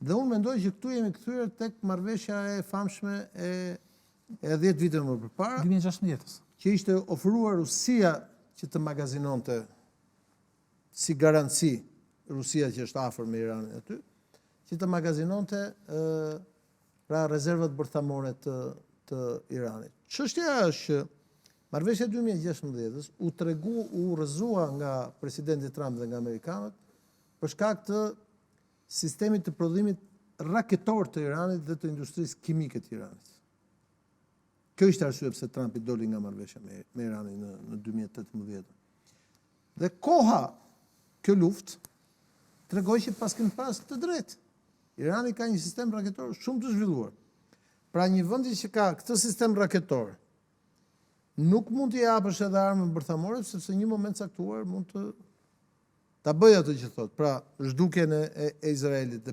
Dhe unë mendoj që këtu jemi kthyer tek marrëveshja e famshme e 10 vite më përpara, 2016. që ishte ofruar Rusia që të magazinonte si garanci, Rusia që është afër me Iranin aty, që të magazinonte pra rezervat bërthamore të Iranit. Çështja është që marrëveshja e 2016-s u rrëzua nga presidenti Trump dhe nga amerikanët për shkak të sistemit të prodhimit raketor të Iranit dhe të industrisë kimike të Iranit. Kjo ishte arsye pse Trumpi doli nga marrëveshja me Iranin në 2018. Dhe koha, kjo luftë, tregoi që paskën pas të drejtë. Irani ka një sistem raketor shumë të zhvilluar. Pra një vendi që ka këtë sistem raketor nuk mund t'i japësh edhe armën bërthamore, sepse një moment caktuar mund ta bëjë atë që thotë. Pra zhdukjen e Izraelit